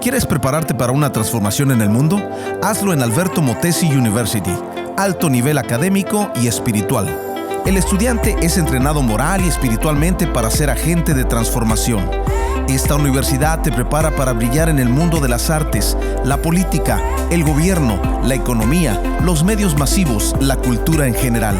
¿Quieres prepararte para una transformación en el mundo? Hazlo en Alberto Motesi University. Alto nivel académico y espiritual. El estudiante es entrenado moral y espiritualmente para ser agente de transformación. Esta universidad te prepara para brillar en el mundo de las artes, la política, el gobierno, la economía, los medios masivos, la cultura en general.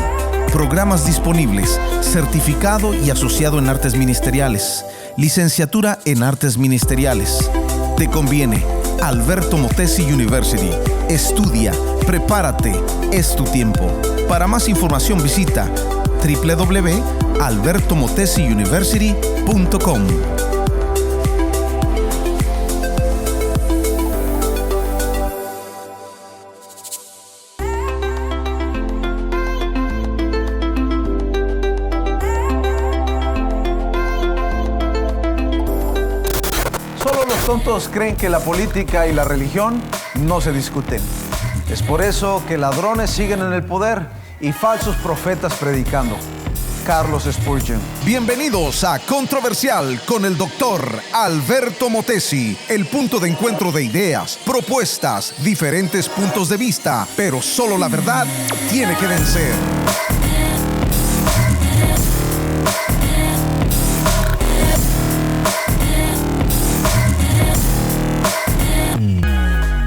Programas disponibles, certificado y asociado en artes ministeriales, licenciatura en artes ministeriales. Te conviene. Alberto Motesi University. Estudia, prepárate, es tu tiempo. Para más información visita www.albertomotesiuniversity.com. Los tontos creen que la política y la religión no se discuten. Es por eso que ladrones siguen en el poder y falsos profetas predicando. Carlos Spurgeon. Bienvenidos a Controversial con el doctor Alberto Motesi, el punto de encuentro de ideas, propuestas, diferentes puntos de vista, pero solo la verdad tiene que vencer.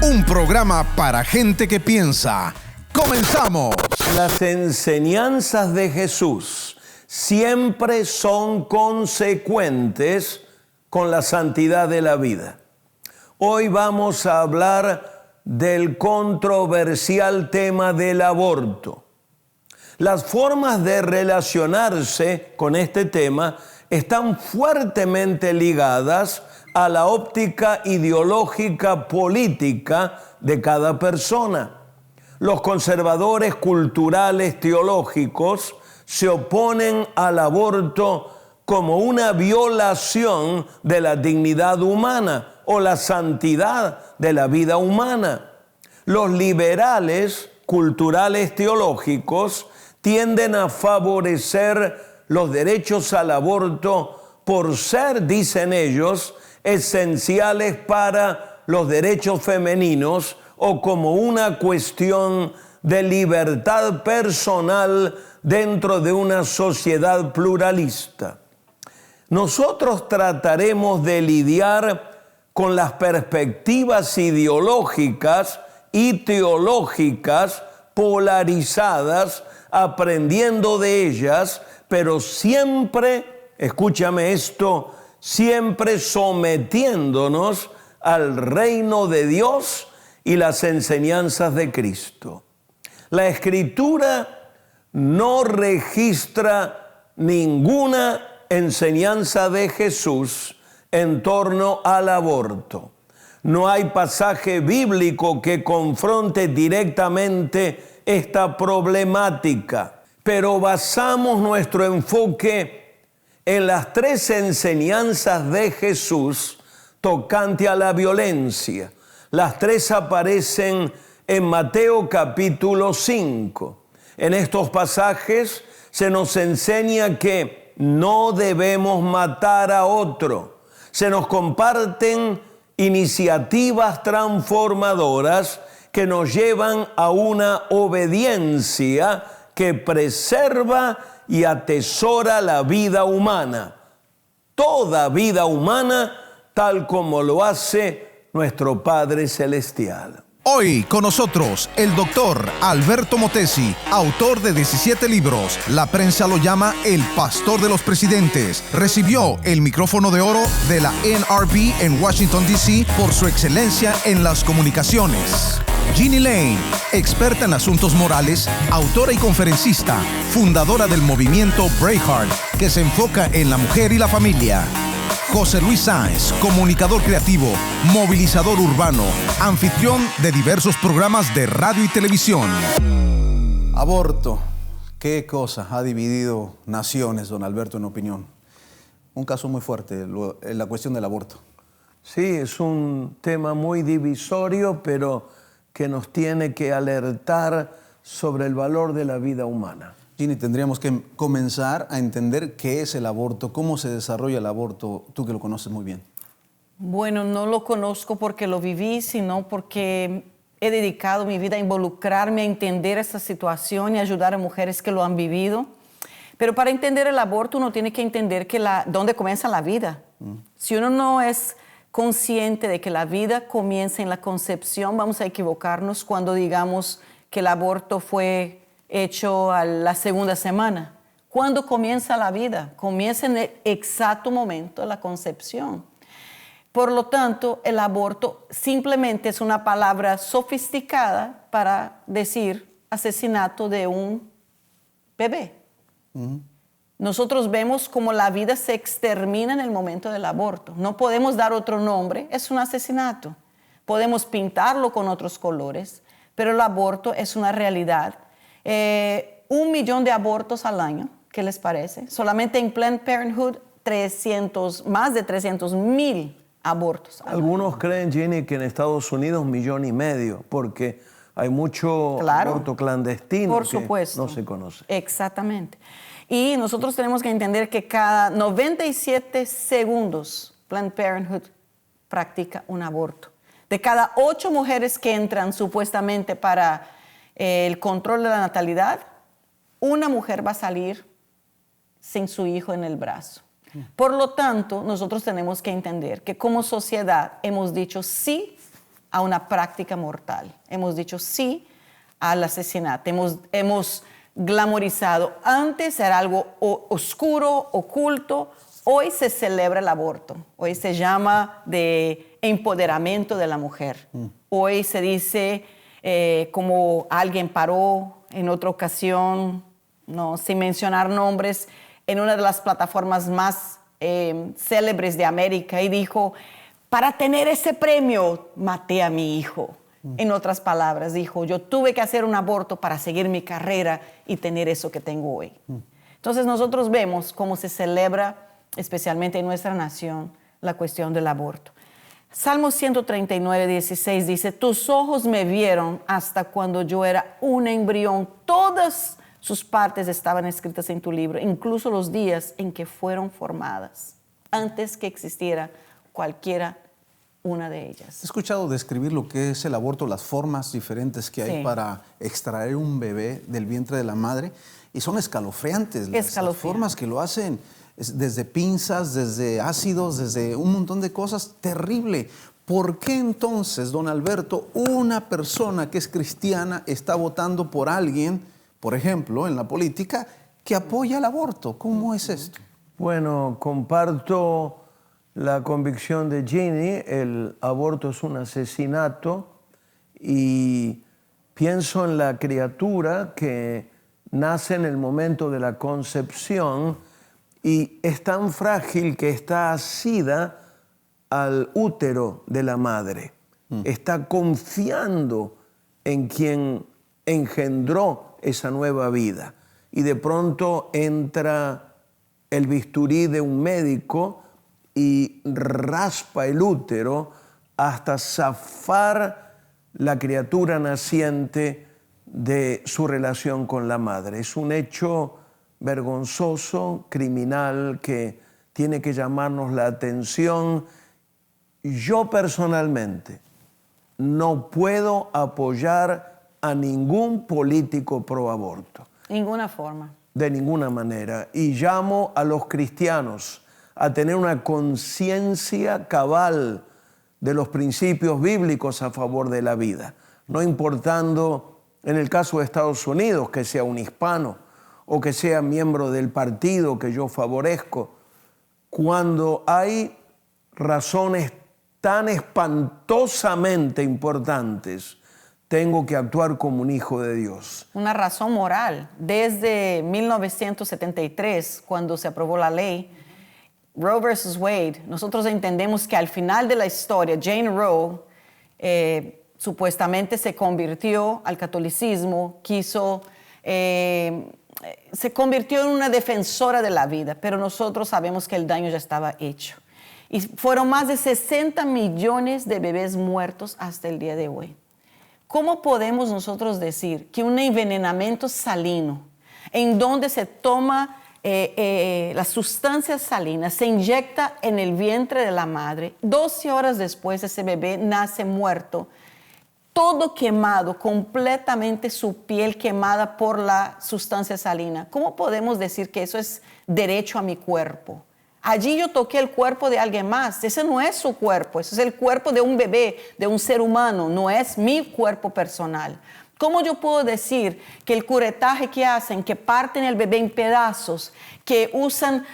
Un programa para gente que piensa. ¡Comenzamos! Las enseñanzas de Jesús siempre son consecuentes con la santidad de la vida. Hoy vamos a hablar del controversial tema del aborto. Las formas de relacionarse con este tema están fuertemente ligadas a la óptica ideológica política de cada persona. Los conservadores culturales teológicos se oponen al aborto como una violación de la dignidad humana o la santidad de la vida humana. Los liberales culturales teológicos tienden a favorecer los derechos al aborto por ser, dicen ellos, esenciales para los derechos femeninos o como una cuestión de libertad personal dentro de una sociedad pluralista. Nosotros trataremos de lidiar con las perspectivas ideológicas y teológicas polarizadas, aprendiendo de ellas, pero siempre, escúchame esto, siempre sometiéndonos al reino de Dios y las enseñanzas de Cristo. La Escritura no registra ninguna enseñanza de Jesús en torno al aborto. No hay pasaje bíblico que confronte directamente esta problemática, pero basamos nuestro enfoque en las tres enseñanzas de Jesús tocante a la violencia. Las tres aparecen en Mateo capítulo 5. En estos pasajes se nos enseña que no debemos matar a otro. Se nos comparten iniciativas transformadoras que nos llevan a una obediencia que preserva y atesora la vida humana, toda vida humana, tal como lo hace nuestro Padre Celestial. Hoy con nosotros el doctor Alberto Motesi, autor de 17 libros. La prensa lo llama el pastor de los presidentes. Recibió el micrófono de oro de la NRB en Washington, D.C. por su excelencia en las comunicaciones. Jeannie Lane, experta en asuntos morales, autora y conferencista, fundadora del movimiento Braveheart, que se enfoca en la mujer y la familia. José Luis Sáenz, comunicador creativo, movilizador urbano, anfitrión de diversos programas de radio y televisión. Aborto. ¿Qué cosa ha dividido naciones, don Alberto, en opinión? Un caso muy fuerte, la cuestión del aborto. Sí, es un tema muy divisorio, pero que nos tiene que alertar sobre el valor de la vida humana. Ginny, tendríamos que comenzar a entender qué es el aborto, cómo se desarrolla el aborto, tú que lo conoces muy bien. Bueno, no lo conozco porque lo viví, sino porque he dedicado mi vida a involucrarme, a entender esta situación y ayudar a mujeres que lo han vivido. Pero para entender el aborto uno tiene que entender dónde comienza la vida. Si uno no es consciente de que la vida comienza en la concepción, vamos a equivocarnos cuando digamos que el aborto fue hecho a la segunda semana. ¿Cuándo comienza la vida? Comienza en el exacto momento de la concepción. Por lo tanto, el aborto simplemente es una palabra sofisticada para decir asesinato de un bebé. Nosotros vemos cómo la vida se extermina en el momento del aborto. No podemos dar otro nombre, es un asesinato. Podemos pintarlo con otros colores, pero el aborto es una realidad. 1 millón de abortos al año, ¿qué les parece? Solamente en Planned Parenthood, más de 300,000 abortos. Algunos creen, Ginny, que en Estados Unidos 1,5 millones, porque hay mucho aborto clandestino por que supuesto. no se conoce. Exactamente. Y nosotros tenemos que entender que cada 97 segundos Planned Parenthood practica un aborto. De cada 8 mujeres que entran supuestamente para el control de la natalidad, una mujer va a salir sin su hijo en el brazo. Por lo tanto, nosotros tenemos que entender que como sociedad hemos dicho sí a una práctica mortal. Hemos dicho sí al asesinato. Hemos glamorizado. Antes era algo oscuro, oculto. Hoy se celebra el aborto. Hoy se llama de empoderamiento de la mujer. Hoy se dice, como alguien paró en otra ocasión, no, sin mencionar nombres, en una de las plataformas más célebres de América y dijo, para tener ese premio, maté a mi hijo. En otras palabras, dijo, yo tuve que hacer un aborto para seguir mi carrera y tener eso que tengo hoy. Entonces nosotros vemos cómo se celebra, especialmente en nuestra nación, la cuestión del aborto. Salmo 139, 16 dice, tus ojos me vieron hasta cuando yo era un embrión. Todas sus partes estaban escritas en tu libro, incluso los días en que fueron formadas, antes que existiera cualquiera una de ellas. He escuchado describir lo que es el aborto, las formas diferentes que hay para extraer un bebé del vientre de la madre, y son escalofriantes. Las formas que lo hacen, desde pinzas, desde ácidos, desde un montón de cosas, terrible. ¿Por qué entonces, don Alberto, una persona que es cristiana está votando por alguien, por ejemplo, en la política, que apoya el aborto? ¿Cómo es esto? Bueno, comparto la convicción de Ginny, el aborto es un asesinato y pienso en la criatura que nace en el momento de la concepción y es tan frágil que está asida al útero de la madre. Está confiando en quien engendró esa nueva vida y de pronto entra el bisturí de un médico y raspa el útero hasta zafar la criatura naciente de su relación con la madre. Es un hecho vergonzoso, criminal, que tiene que llamarnos la atención. Yo personalmente no puedo apoyar a ningún político pro aborto. Ninguna forma. De ninguna manera. Y llamo a los cristianos a tener una conciencia cabal de los principios bíblicos a favor de la vida, no importando, en el caso de Estados Unidos, que sea un hispano o que sea miembro del partido que yo favorezco. Cuando hay razones tan espantosamente importantes, tengo que actuar como un hijo de Dios. Una razón moral. Desde 1973, cuando se aprobó la ley Roe versus Wade, nosotros entendemos que al final de la historia, Jane Roe supuestamente se convirtió al catolicismo, se convirtió en una defensora de la vida, pero nosotros sabemos que el daño ya estaba hecho. Y fueron más de 60 millones de bebés muertos hasta el día de hoy. ¿Cómo podemos nosotros decir que un envenenamiento salino, en donde se toma la sustancia salina se inyecta en el vientre de la madre. 12 horas después ese bebé nace muerto, todo quemado, completamente su piel quemada por la sustancia salina. ¿Cómo podemos decir que eso es derecho a mi cuerpo? Allí yo toqué el cuerpo de alguien más. Ese no es su cuerpo, ese es el cuerpo de un bebé, de un ser humano, no es mi cuerpo personal. ¿Cómo yo puedo decir que el curetaje que hacen, que parten el bebé en pedazos, que usan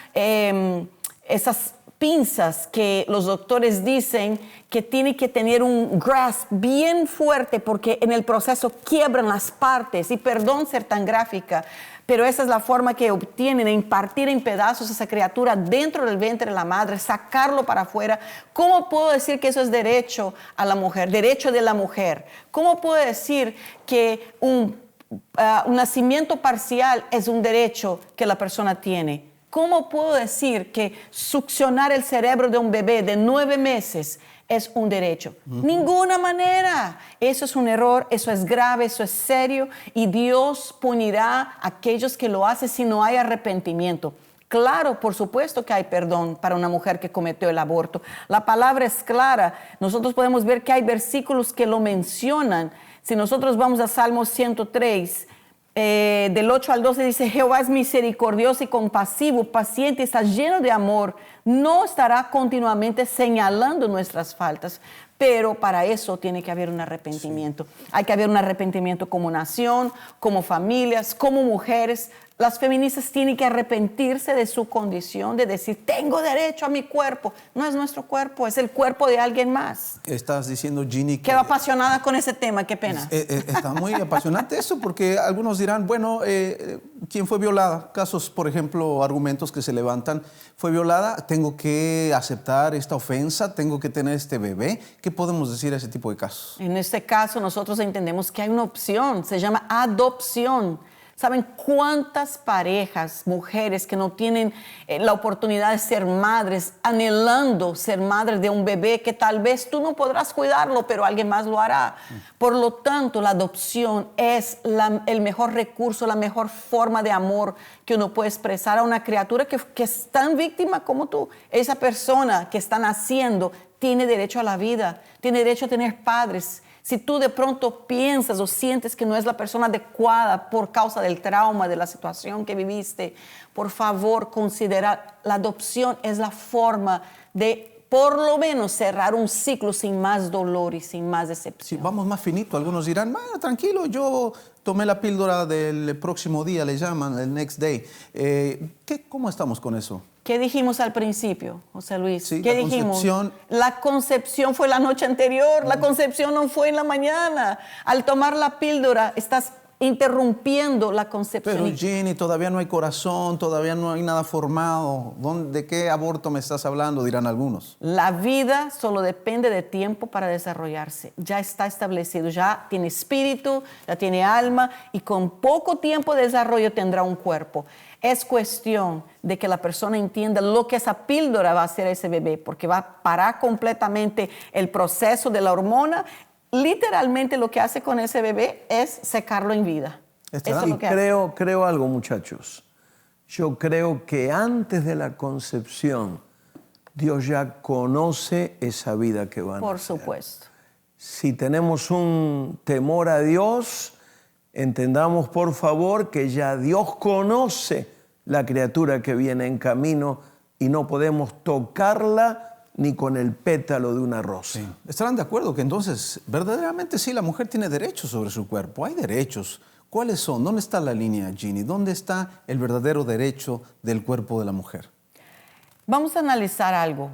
esas pinzas que los doctores dicen que tiene que tener un grasp bien fuerte porque en el proceso quiebran las partes, y perdón ser tan gráfica, pero esa es la forma que obtienen, en partir en pedazos esa criatura dentro del vientre de la madre, sacarlo para afuera? ¿Cómo puedo decir que eso es derecho a la mujer, derecho de la mujer? ¿Cómo puedo decir que un nacimiento parcial es un derecho que la persona tiene? ¿Cómo puedo decir que succionar el cerebro de un bebé de 9 meses es un derecho? Ninguna manera. Eso es un error, eso es grave, eso es serio, y Dios punirá a aquellos que lo hacen si no hay arrepentimiento. Claro, por supuesto que hay perdón para una mujer que cometió el aborto. La palabra es clara. Nosotros podemos ver que hay versículos que lo mencionan. Si nosotros vamos a Salmo 103, del 8 al 12 dice: Jehová es misericordioso y compasivo, paciente, está lleno de amor, no estará continuamente señalando nuestras faltas, pero para eso tiene que haber un arrepentimiento. Sí. Hay que haber un arrepentimiento como nación, como familias, como mujeres. Las feministas tienen que arrepentirse de su condición, de decir: tengo derecho a mi cuerpo. No es nuestro cuerpo, es el cuerpo de alguien más. Estás diciendo, Ginny, que... Quedo apasionada con ese tema, qué pena. Está muy apasionante eso, porque algunos dirán, bueno, ¿quién fue violada? Casos, por ejemplo, argumentos que se levantan. ¿Fue violada? ¿Tengo que aceptar esta ofensa? ¿Tengo que tener este bebé? ¿Qué podemos decir a ese tipo de casos? En este caso, nosotros entendemos que hay una opción, se llama adopción. ¿Saben cuántas parejas, mujeres que no tienen la oportunidad de ser madres, anhelando ser madres de un bebé que tal vez tú no podrás cuidarlo, pero alguien más lo hará? Por lo tanto, la adopción es el mejor recurso, la mejor forma de amor que uno puede expresar a una criatura que es tan víctima como tú. Esa persona que está naciendo tiene derecho a la vida, tiene derecho a tener padres. Si tú de pronto piensas o sientes que no es la persona adecuada por causa del trauma, de la situación que viviste, por favor, considera la adopción es la forma de por lo menos cerrar un ciclo sin más dolor y sin más decepción. Sí, vamos más finito. Algunos dirán, bueno, tranquilo, yo tomé la píldora del próximo día, le llaman, el next day. ¿Cómo estamos con eso? ¿Qué dijimos al principio, José Luis? Sí, ¿Qué la dijimos? concepción... La concepción fue la noche anterior, la concepción no fue en la mañana. Al tomar la píldora, estás interrumpiendo la concepción. Pero Ginny, todavía no hay corazón, todavía no hay nada formado. ¿De qué aborto me estás hablando? Dirán algunos. La vida solo depende de tiempo para desarrollarse. Ya está establecido, ya tiene espíritu, ya tiene alma, y con poco tiempo de desarrollo tendrá un cuerpo. Es cuestión de que la persona entienda lo que esa píldora va a hacer a ese bebé, porque va a parar completamente el proceso de la hormona. Literalmente lo que hace con ese bebé es secarlo en vida. Eso es lo que creo algo, muchachos. Yo creo que antes de la concepción, Dios ya conoce esa vida que va a nacer. Por supuesto. Si tenemos un temor a Dios, entendamos por favor que ya Dios conoce la criatura que viene en camino y no podemos tocarla ni con el pétalo de una rosa. Sí. ¿Estarán de acuerdo que entonces verdaderamente sí la mujer tiene derechos sobre su cuerpo? Hay derechos. ¿Cuáles son? ¿Dónde está la línea, Ginny? ¿Dónde está el verdadero derecho del cuerpo de la mujer? Vamos a analizar algo.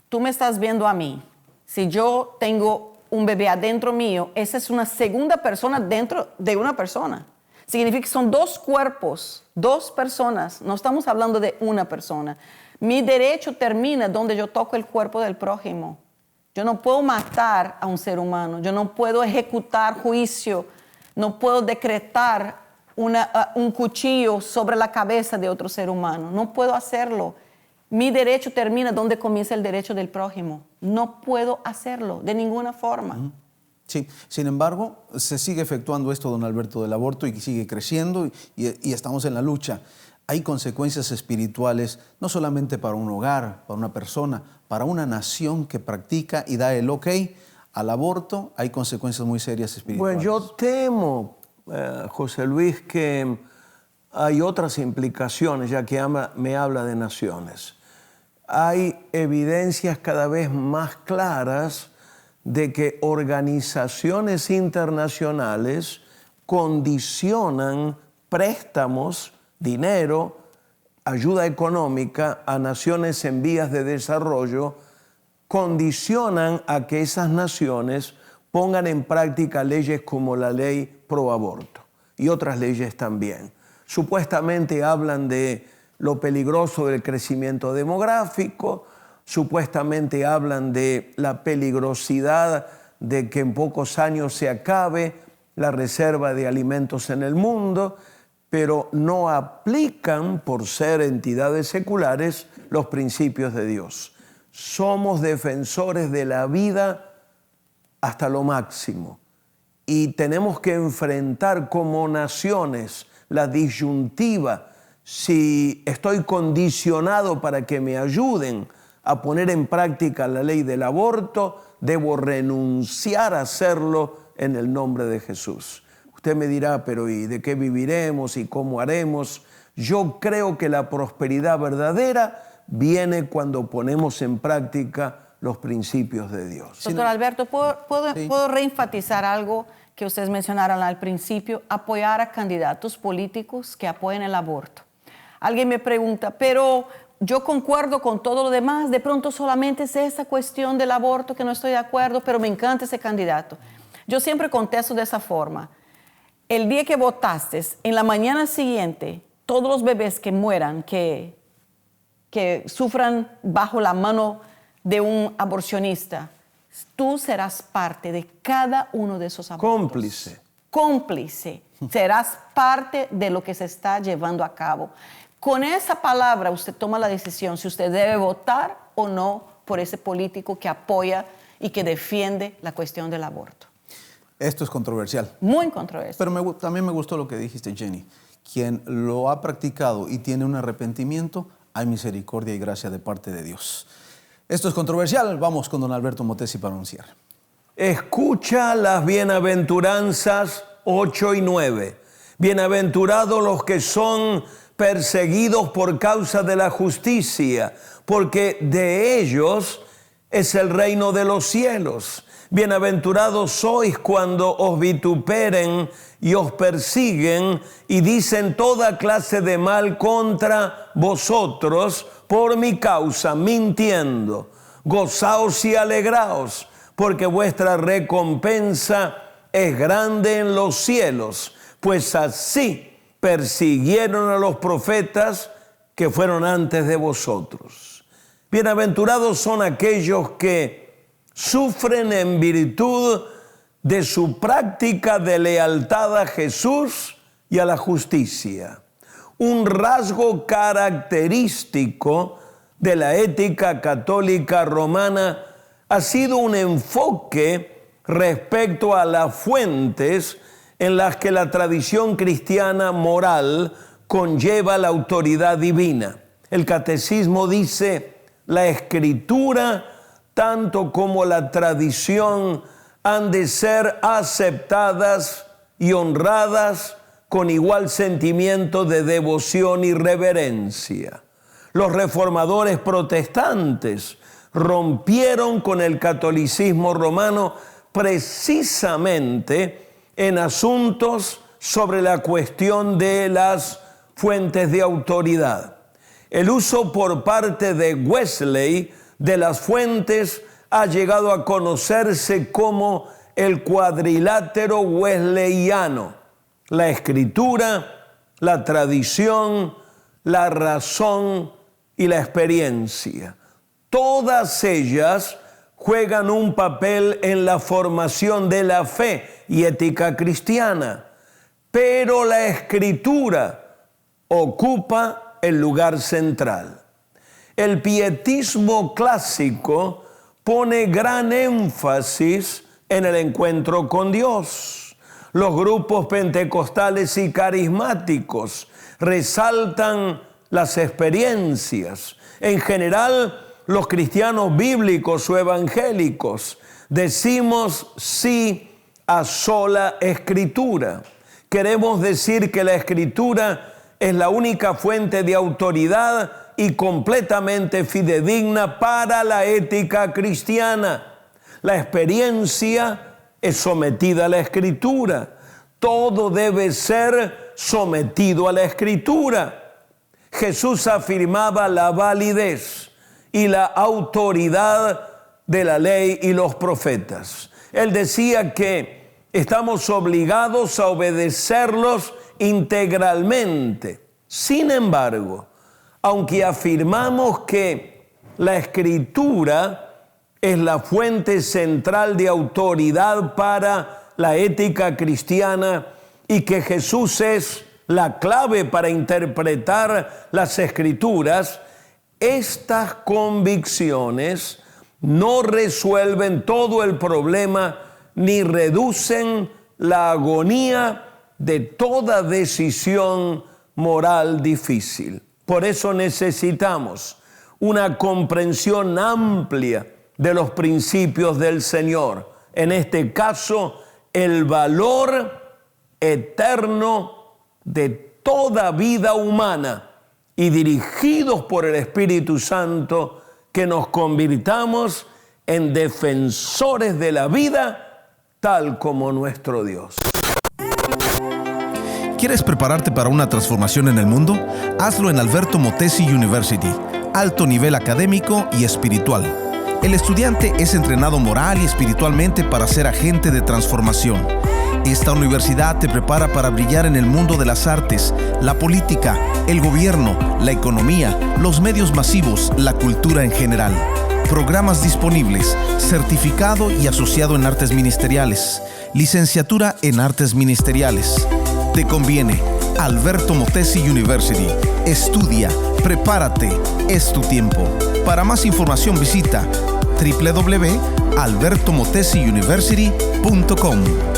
Tú me estás viendo a mí. Si yo tengo un bebé adentro mío, esa es una segunda persona dentro de una persona. Significa que son dos cuerpos, dos personas. No estamos hablando de una persona. Mi derecho termina donde yo toco el cuerpo del prójimo. Yo no puedo matar a un ser humano. Yo no puedo ejecutar juicio. No puedo decretar un cuchillo sobre la cabeza de otro ser humano. No puedo hacerlo. Mi derecho termina donde comienza el derecho del prójimo. No puedo hacerlo de ninguna forma. Sí, sin embargo, se sigue efectuando esto, don Alberto, del aborto, y sigue creciendo y estamos en la lucha. hay consecuencias espirituales no solamente para un hogar, para una persona, para una nación que practica y da el ok al aborto. Hay consecuencias muy serias espirituales. Bueno, yo temo, José Luis, que hay otras implicaciones, ya que me habla de naciones. Hay evidencias cada vez más claras de que organizaciones internacionales condicionan préstamos, dinero, ayuda económica a naciones en vías de desarrollo, condicionan a que esas naciones pongan en práctica leyes como la ley pro aborto y otras leyes también. Supuestamente hablan de lo peligroso del crecimiento demográfico, supuestamente hablan de la peligrosidad de que en pocos años se acabe la reserva de alimentos en el mundo, pero no aplican, por ser entidades seculares, los principios de Dios. Somos defensores de la vida hasta lo máximo y tenemos que enfrentar como naciones la disyuntiva: si estoy condicionado para que me ayuden a poner en práctica la ley del aborto, debo renunciar a hacerlo en el nombre de Jesús. Usted me dirá, pero ¿y de qué viviremos y cómo haremos? Yo creo que la prosperidad verdadera viene cuando ponemos en práctica los principios de Dios. Doctor Alberto, ¿puedo reenfatizar algo que ustedes mencionaron al principio? Apoyar a candidatos políticos que apoyen el aborto. Alguien me pregunta, pero yo concuerdo con todo lo demás, de pronto solamente es esa cuestión del aborto que no estoy de acuerdo, pero me encanta ese candidato. Yo siempre contesto de esa forma. El día que votaste, en la mañana siguiente, todos los bebés que mueran, que sufran bajo la mano de un aborcionista, tú serás parte de cada uno de esos abortos. Cómplice. Cómplice. Serás parte de lo que se está llevando a cabo. Con esa palabra usted toma la decisión si usted debe votar o no por ese político que apoya y que defiende la cuestión del aborto. Esto es controversial. Muy controversial. Pero también me gustó lo que dijiste, Jenny. Quien lo ha practicado y tiene un arrepentimiento, hay misericordia y gracia de parte de Dios. Esto es controversial. Vamos con don Alberto Motesi para anunciar. Escucha las bienaventuranzas 8 y 9. Bienaventurados los que son perseguidos por causa de la justicia, porque de ellos es el reino de los cielos. Bienaventurados sois cuando os vituperen y os persiguen y dicen toda clase de mal contra vosotros por mi causa, mintiendo. Gozaos y alegraos, porque vuestra recompensa es grande en los cielos, pues así persiguieron a los profetas que fueron antes de vosotros. Bienaventurados son aquellos que sufren en virtud de su práctica de lealtad a Jesús y a la justicia. Un rasgo característico de la ética católica romana ha sido un enfoque respecto a las fuentes en las que la tradición cristiana moral conlleva la autoridad divina. El catecismo dice: la escritura tanto como la tradición han de ser aceptadas y honradas con igual sentimiento de devoción y reverencia. Los reformadores protestantes rompieron con el catolicismo romano precisamente en asuntos sobre la cuestión de las fuentes de autoridad. El uso por parte de Wesley de las fuentes ha llegado a conocerse como el cuadrilátero wesleyano: la escritura, la tradición, la razón y la experiencia. Todas ellas juegan un papel en la formación de la fe y ética cristiana, pero la escritura ocupa el lugar central. El pietismo clásico pone gran énfasis en el encuentro con Dios. Los grupos pentecostales y carismáticos resaltan las experiencias. En general, los cristianos bíblicos o evangélicos decimos sí a sola Escritura. Queremos decir que la Escritura es la única fuente de autoridad y completamente fidedigna para la ética cristiana. La experiencia es sometida a la Escritura. Todo debe ser sometido a la Escritura. Jesús afirmaba la validez y la autoridad de la ley y los profetas. Él decía que estamos obligados a obedecerlos integralmente. Sin embargo, aunque afirmamos que la Escritura es la fuente central de autoridad para la ética cristiana y que Jesús es la clave para interpretar las Escrituras, estas convicciones no resuelven todo el problema ni reducen la agonía de toda decisión moral difícil. Por eso necesitamos una comprensión amplia de los principios del Señor. En este caso, el valor eterno de toda vida humana y dirigidos por el Espíritu Santo, que nos convirtamos en defensores de la vida, tal como nuestro Dios. ¿Quieres prepararte para una transformación en el mundo? Hazlo en Alberto Motesi University, alto nivel académico y espiritual. El estudiante es entrenado moral y espiritualmente para ser agente de transformación. Esta universidad te prepara para brillar en el mundo de las artes, la política, el gobierno, la economía, los medios masivos, la cultura en general. Programas disponibles, certificado y asociado en artes ministeriales, licenciatura en artes ministeriales. Te conviene. Alberto Motesi University. Estudia, prepárate, es tu tiempo. Para más información visita www.albertomotesiuniversity.com.